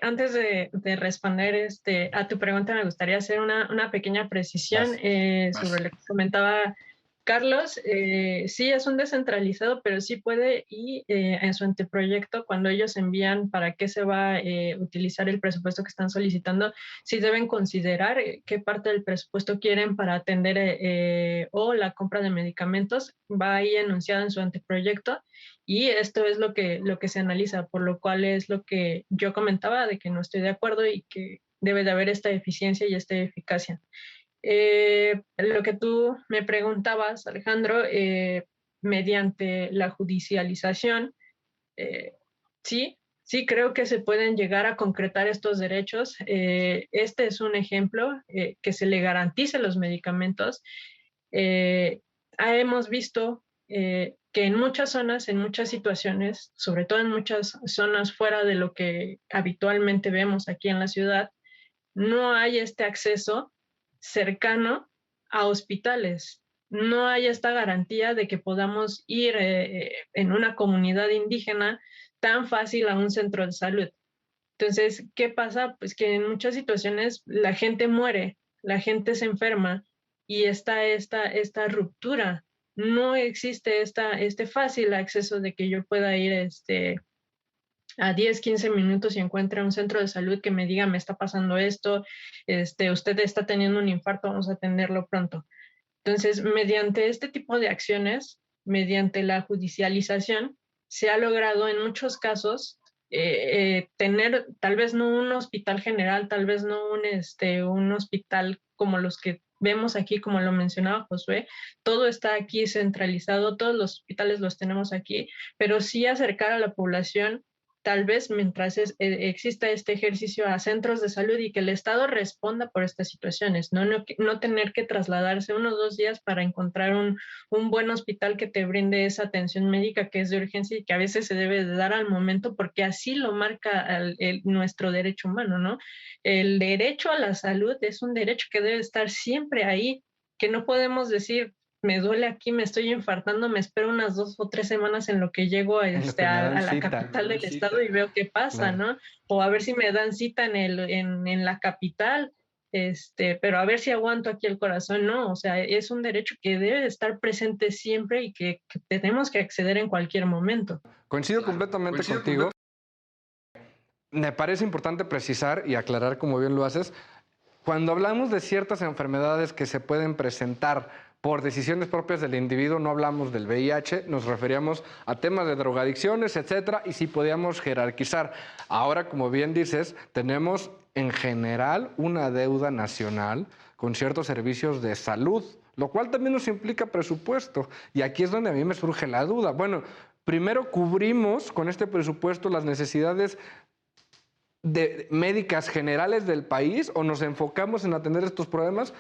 Antes de responder a tu pregunta, me gustaría hacer una pequeña precisión sobre lo que comentaba Carlos. Sí, es un descentralizado, pero sí puede, y en su anteproyecto, cuando ellos envían para qué se va a utilizar el presupuesto que están solicitando, sí deben considerar qué parte del presupuesto quieren para atender o la compra de medicamentos. Va ahí enunciado en su anteproyecto. Y esto es lo que se analiza, por lo cual es lo que yo comentaba de que no estoy de acuerdo y que debe de haber esta eficiencia y esta eficacia. Lo que tú me preguntabas, Alejandro, mediante la judicialización, sí creo que se pueden llegar a concretar estos derechos. Este es un ejemplo, que se le garantice los medicamentos. Hemos visto que en muchas zonas, en muchas situaciones, sobre todo en muchas zonas fuera de lo que habitualmente vemos aquí en la ciudad, no hay este acceso cercano a hospitales. No hay esta garantía de que podamos ir en una comunidad indígena tan fácil a un centro de salud. Entonces, ¿qué pasa? Pues que en muchas situaciones la gente muere, la gente se enferma y está esta ruptura. No existe este fácil acceso de que yo pueda ir a 10, 15 minutos y encuentre un centro de salud que me diga, me está pasando esto, usted está teniendo un infarto, vamos a atenderlo pronto. Entonces, mediante este tipo de acciones, mediante la judicialización, se ha logrado en muchos casos tener tal vez no un hospital general, tal vez no un hospital como los que vemos aquí, como lo mencionaba Josué. Todo está aquí centralizado, todos los hospitales los tenemos aquí, pero sí acercar a la población, tal vez mientras exista este ejercicio, a centros de salud y que el Estado responda por estas situaciones, no tener que trasladarse 1 o 2 días para encontrar un buen hospital que te brinde esa atención médica que es de urgencia y que a veces se debe de dar al momento porque así lo marca nuestro derecho humano, ¿no? El derecho a la salud es un derecho que debe estar siempre ahí, que no podemos decir, me duele aquí, me estoy infartando, me espero unas 2 o 3 semanas en lo que llego a la capital del estado y veo qué pasa, ¿no? O a ver si me dan cita en la capital. pero a ver si aguanto aquí el corazón, no, o sea, es un derecho que debe de estar presente siempre y que tenemos que acceder en cualquier momento. Coincido completamente contigo. Me parece importante precisar y aclarar, como bien lo haces, cuando hablamos de ciertas enfermedades que se pueden presentar por decisiones propias del individuo, no hablamos del VIH, nos referíamos a temas de drogadicciones, etcétera, y sí podíamos jerarquizar. Ahora, como bien dices, tenemos en general una deuda nacional con ciertos servicios de salud, lo cual también nos implica presupuesto. Y aquí es donde a mí me surge la duda. Bueno, primero cubrimos con este presupuesto las necesidades médicas generales del país o nos enfocamos en atender estos problemas.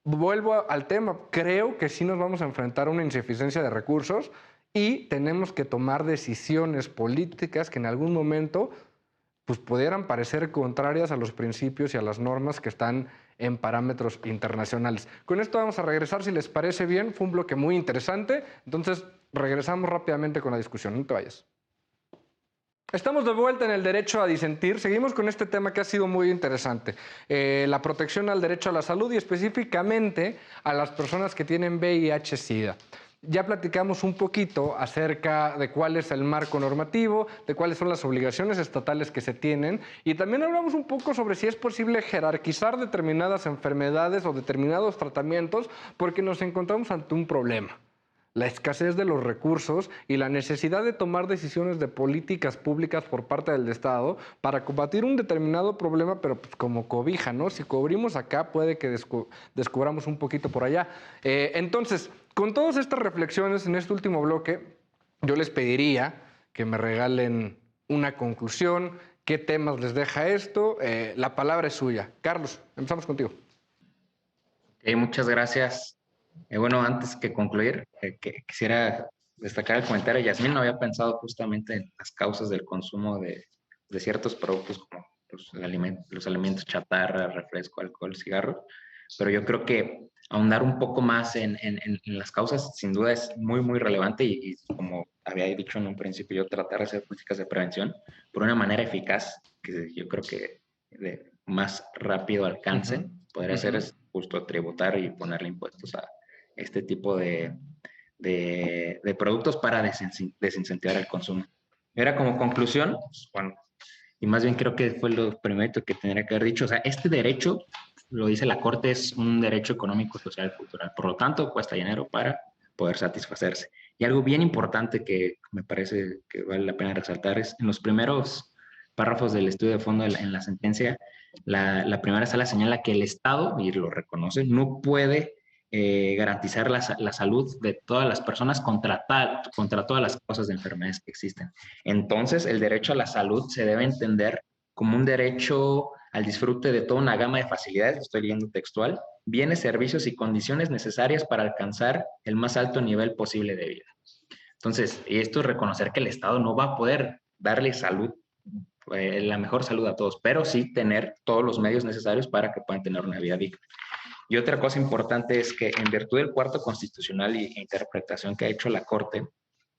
Vuelvo al tema, creo que sí nos vamos a enfrentar a una insuficiencia de recursos y tenemos que tomar decisiones políticas que en algún momento pues, pudieran parecer contrarias a los principios y a las normas que están en parámetros internacionales. Con esto vamos a regresar, si les parece bien, fue un bloque muy interesante, entonces regresamos rápidamente con la discusión, no te vayas. Estamos de vuelta en el derecho a disentir. Seguimos con este tema que ha sido muy interesante. La protección al derecho a la salud y específicamente a las personas que tienen VIH-Sida. Ya platicamos un poquito acerca de cuál es el marco normativo, de cuáles son las obligaciones estatales que se tienen y también hablamos un poco sobre si es posible jerarquizar determinadas enfermedades o determinados tratamientos porque nos encontramos ante un problema. La escasez de los recursos y la necesidad de tomar decisiones de políticas públicas por parte del Estado para combatir un determinado problema, pero pues como cobija, ¿no? Si cubrimos acá, puede que descubramos un poquito por allá. Entonces, con todas estas reflexiones en este último bloque, yo les pediría que me regalen una conclusión, qué temas les deja esto. La palabra es suya. Carlos, empezamos contigo. Muchas gracias. Bueno, antes que concluir, quisiera destacar el comentario de Yasmín. No había pensado justamente en las causas del consumo de ciertos productos como los alimentos chatarra, refresco, alcohol, cigarros, pero yo creo que ahondar un poco más en las causas sin duda es muy, muy relevante y como había dicho en un principio, yo tratar de hacer políticas de prevención por una manera eficaz, que yo creo que de más rápido alcance podría ser es justo tributar y ponerle impuestos a este tipo de productos para desincentivar el consumo. Era como conclusión, bueno, y más bien creo que fue lo primero que tendría que haber dicho, o sea, este derecho, lo dice la Corte, es un derecho económico, social, cultural, por lo tanto cuesta dinero para poder satisfacerse. Y algo bien importante que me parece que vale la pena resaltar es en los primeros párrafos del estudio de fondo en la sentencia, la primera sala señala que el Estado, y lo reconoce, no puede garantizar la salud de todas las personas contra todas las causas de enfermedades que existen. Entonces, el derecho a la salud se debe entender como un derecho al disfrute de toda una gama de facilidades, lo estoy leyendo textual, bienes, servicios y condiciones necesarias para alcanzar el más alto nivel posible de vida. Entonces, esto es reconocer que el Estado no va a poder darle salud, la mejor salud a todos, pero sí tener todos los medios necesarios para que puedan tener una vida digna. Y otra cosa importante es que en virtud del cuarto constitucional e interpretación que ha hecho la Corte,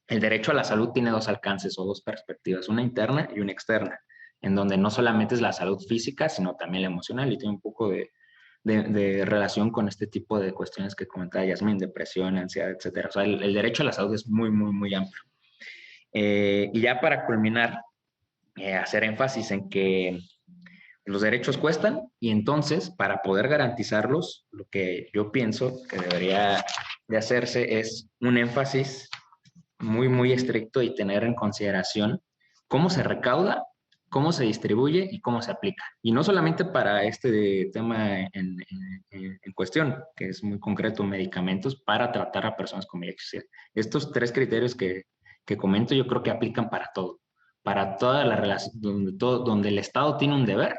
el derecho a la salud tiene dos alcances o dos perspectivas, una interna y una externa, en donde no solamente es la salud física, sino también la emocional y tiene un poco de relación con este tipo de cuestiones que comentaba Yasmín, depresión, ansiedad, etcétera. O sea, el derecho a la salud es muy, muy, muy amplio. Y ya para culminar, hacer énfasis en que los derechos cuestan y entonces para poder garantizarlos, lo que yo pienso que debería de hacerse es un énfasis muy, muy estricto y tener en consideración cómo se recauda, cómo se distribuye y cómo se aplica. Y no solamente para este tema en cuestión, que es muy concreto, medicamentos para tratar a personas con VIH. Estos tres criterios que comento yo creo que aplican para todo. Para toda la relación, donde el Estado tiene un deber,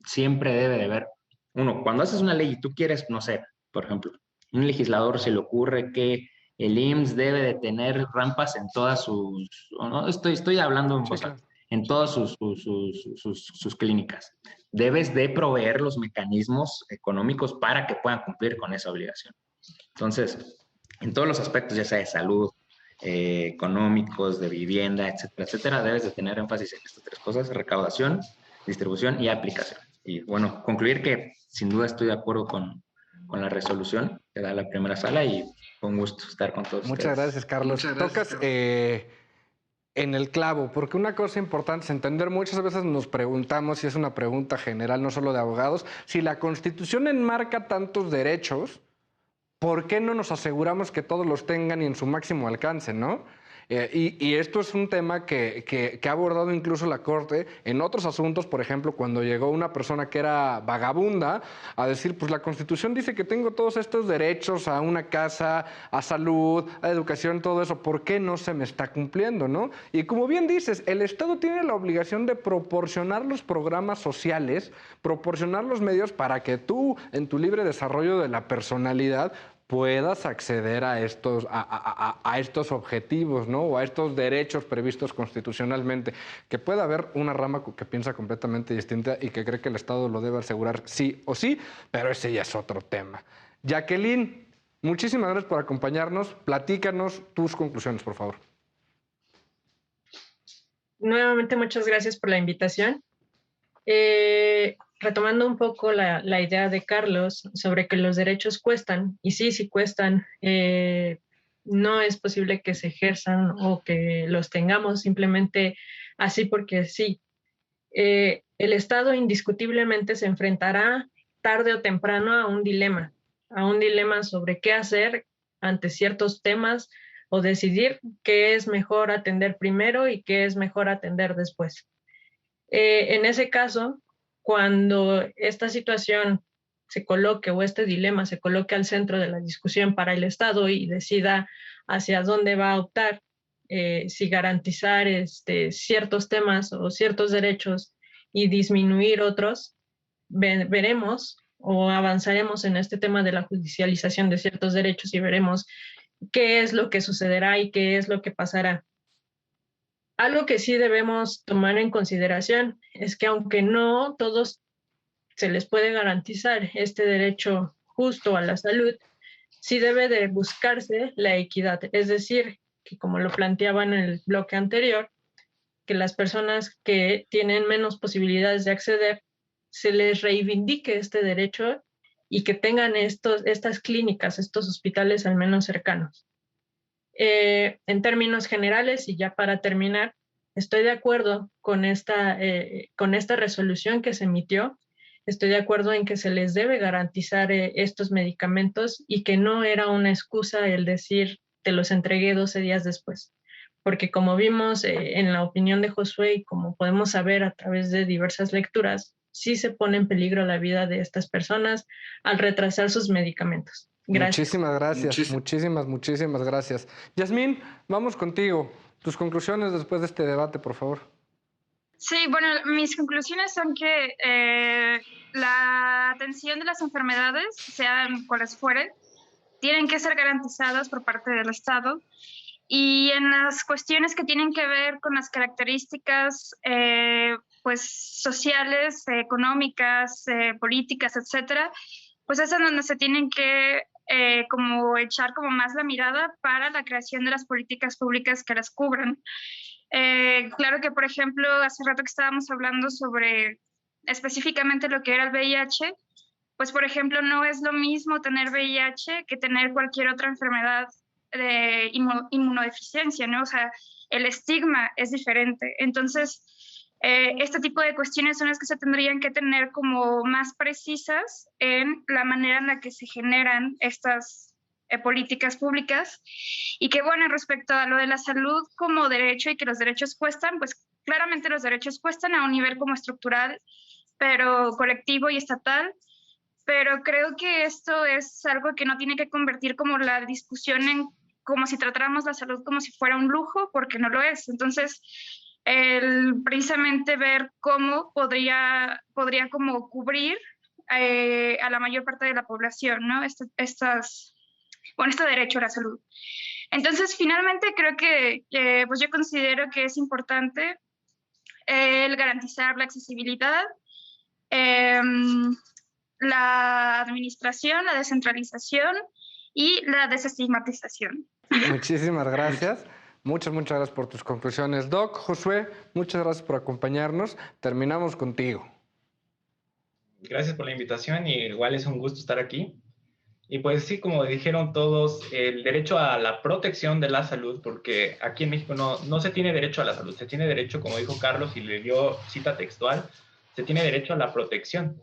siempre debe de haber, uno, cuando haces una ley y tú quieres, no sé, por ejemplo, un legislador se le ocurre que el IMSS debe de tener rampas en todas sus, no, estoy hablando en voz alta, en todas sus clínicas. Debes de proveer los mecanismos económicos para que puedan cumplir con esa obligación. Entonces, en todos los aspectos, ya sea de salud, económicos, de vivienda, etcétera, etcétera, debes de tener énfasis en estas tres cosas: recaudación, distribución y aplicación. Y bueno, concluir que sin duda estoy de acuerdo con la resolución que da la primera sala y con gusto estar con todos Muchas ustedes. gracias, Carlos. Muchas gracias, Tocas Carlos. en el clavo, porque una cosa importante es entender, muchas veces nos preguntamos, y es una pregunta general, no solo de abogados, si la Constitución enmarca tantos derechos, ¿por qué no nos aseguramos que todos los tengan y en su máximo alcance, no? Y esto es un tema que ha abordado incluso la Corte en otros asuntos, por ejemplo, cuando llegó una persona que era vagabunda a decir, pues la Constitución dice que tengo todos estos derechos a una casa, a salud, a educación, todo eso, ¿por qué no se me está cumpliendo, no? Y como bien dices, el Estado tiene la obligación de proporcionar los programas sociales, proporcionar los medios para que tú, en tu libre desarrollo de la personalidad, puedas acceder a estos objetivos, ¿no? O a estos derechos previstos constitucionalmente. Que pueda haber una rama que piensa completamente distinta y que cree que el Estado lo debe asegurar sí o sí, pero ese ya es otro tema. Jacqueline, muchísimas gracias por acompañarnos. Platícanos tus conclusiones, por favor. Nuevamente, muchas gracias por la invitación. Retomando un poco la idea de Carlos sobre que los derechos cuestan, y sí cuestan, no es posible que se ejerzan o que los tengamos simplemente así porque sí. El Estado indiscutiblemente se enfrentará tarde o temprano a un dilema sobre qué hacer ante ciertos temas o decidir qué es mejor atender primero y qué es mejor atender después. En ese caso, cuando esta situación se coloque o este dilema se coloque al centro de la discusión para el Estado y decida hacia dónde va a optar, si garantizar ciertos temas o ciertos derechos y disminuir otros, veremos o avanzaremos en este tema de la judicialización de ciertos derechos y veremos qué es lo que sucederá y qué es lo que pasará. Algo que sí debemos tomar en consideración es que aunque no todos se les puede garantizar este derecho justo a la salud, sí debe de buscarse la equidad. Es decir, que como lo planteaba en el bloque anterior, que las personas que tienen menos posibilidades de acceder, se les reivindique este derecho y que tengan estas clínicas, estos hospitales al menos cercanos. En términos generales, y ya para terminar, estoy de acuerdo con esta resolución que se emitió. Estoy de acuerdo en que se les debe garantizar estos medicamentos y que no era una excusa el decir te los entregué 12 días después. Porque como vimos en la opinión de Josué y como podemos saber a través de diversas lecturas, sí se pone en peligro la vida de estas personas al retrasar sus medicamentos. Gracias. Muchísimas gracias, muchísimas gracias. Yasmín, vamos contigo. Tus conclusiones después de este debate, por favor. Sí, bueno, mis conclusiones son que la atención de las enfermedades, sean cuales fueren, tienen que ser garantizadas por parte del Estado. Y en las cuestiones que tienen que ver con las características pues sociales, económicas, políticas, etcétera, pues es en donde se tienen que como echar como más la mirada para la creación de las políticas públicas que las cubran. Claro que, por ejemplo, hace rato que estábamos hablando sobre específicamente lo que era el VIH, pues, por ejemplo, no es lo mismo tener VIH que tener cualquier otra enfermedad de inmunodeficiencia, ¿no? O sea, el estigma es diferente. Entonces, este tipo de cuestiones son las que se tendrían que tener como más precisas en la manera en la que se generan estas políticas públicas. Y que, bueno, respecto a lo de la salud como derecho y que los derechos cuestan, pues claramente los derechos cuestan a un nivel como estructural, pero colectivo y estatal. Pero creo que esto es algo que no tiene que convertir como la discusión en como si tratáramos la salud como si fuera un lujo, porque no lo es. Entonces, precisamente ver cómo podría como cubrir a la mayor parte de la población, ¿no? Este derecho a la salud. Entonces, finalmente, creo que pues yo considero que es importante el garantizar la accesibilidad, la administración, la descentralización y la desestigmatización. Muchísimas gracias. Muchas gracias por tus conclusiones. Doc, Josué, muchas gracias por acompañarnos. Terminamos contigo. Gracias por la invitación y igual es un gusto estar aquí. Y pues sí, como dijeron todos, el derecho a la protección de la salud, porque aquí en México no se tiene derecho a la salud, se tiene derecho, como dijo Carlos y le dio cita textual, se tiene derecho a la protección.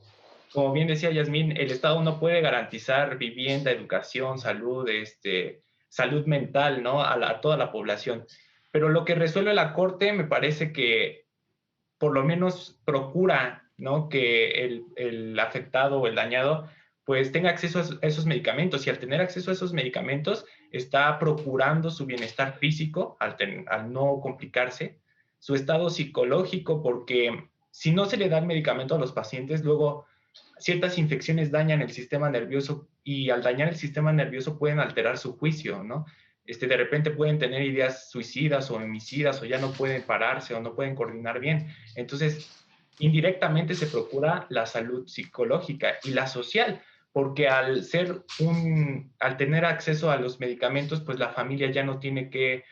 Como bien decía Yasmín, el Estado no puede garantizar vivienda, educación, salud, salud mental, ¿no? A toda la población. Pero lo que resuelve la Corte me parece que por lo menos procura, ¿no? Que el afectado o el dañado pues tenga acceso a esos medicamentos y al tener acceso a esos medicamentos está procurando su bienestar físico al no complicarse, su estado psicológico, porque si no se le da el medicamento a los pacientes, luego ciertas infecciones dañan el sistema nervioso y al dañar el sistema nervioso pueden alterar su juicio, ¿no? De repente pueden tener ideas suicidas o homicidas o ya no pueden pararse o no pueden coordinar bien. Entonces, indirectamente se procura la salud psicológica y la social, porque al tener acceso a los medicamentos, pues la familia ya no tiene que,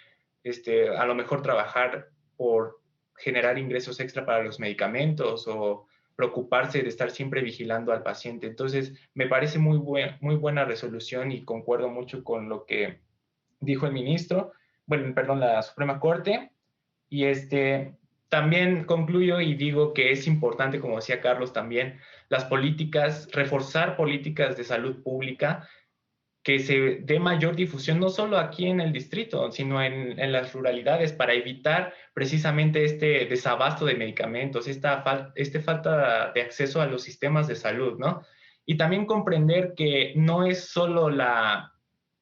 a lo mejor trabajar por generar ingresos extra para los medicamentos o preocuparse de estar siempre vigilando al paciente. Entonces, me parece muy buena resolución y concuerdo mucho con lo que dijo el ministro, bueno, perdón, la Suprema Corte. Y también concluyo y digo que es importante, como decía Carlos también, las políticas, reforzar políticas de salud pública, que se dé mayor difusión, no solo aquí en el distrito, sino en las ruralidades, para evitar precisamente este desabasto de medicamentos, esta falta de acceso a los sistemas de salud, ¿no? Y también comprender que no es solo la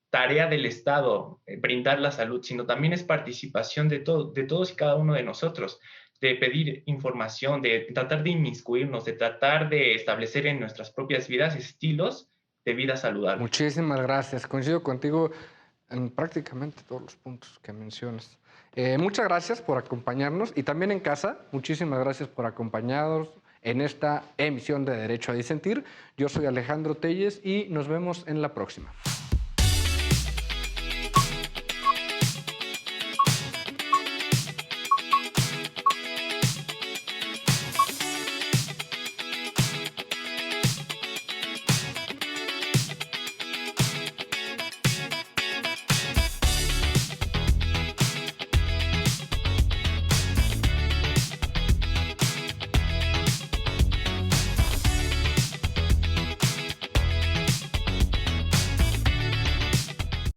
tarea del Estado brindar la salud, sino también es participación de todos y cada uno de nosotros, de pedir información, de tratar de inmiscuirnos, de tratar de establecer en nuestras propias vidas estilos de vida saludable. Muchísimas gracias. Coincido contigo en prácticamente todos los puntos que mencionas. Muchas gracias por acompañarnos y también en casa, muchísimas gracias por acompañarnos en esta emisión de Derecho a Disentir. Yo soy Alejandro Telles y nos vemos en la próxima.